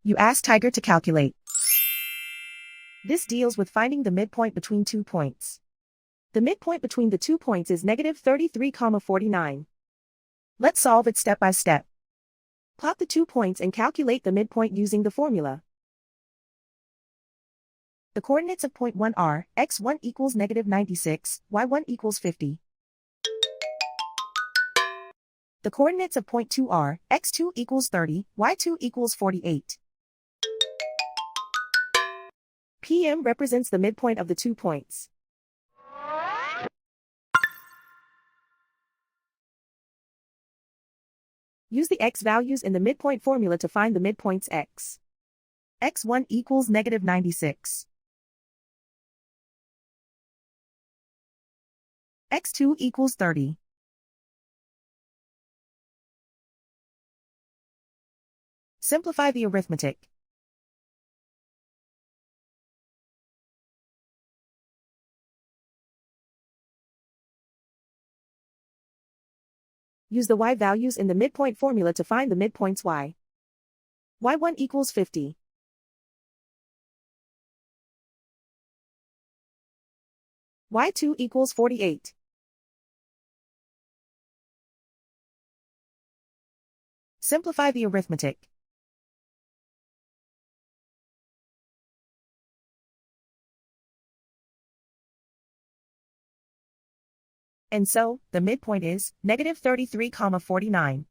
You ask Tiger to calculate. This deals with finding the midpoint between 2 points. The midpoint between the 2 points is negative 33,49. Let's solve it step by step. Plot the 2 points and calculate the midpoint using the formula. The coordinates of point 1 are, x1 equals negative 96, y1 equals 50. The coordinates of point 2 are, x2 equals 30, y2 equals 48. PM represents the midpoint of the 2 points. Use the x values in the midpoint formula to find the midpoints x. x1 equals negative 96. x2 equals 30. Simplify the arithmetic. Use the y values in the midpoint formula to find the midpoints y. y1 equals 50. y2 equals 48. Simplify the arithmetic. And so, the midpoint is negative 33,49.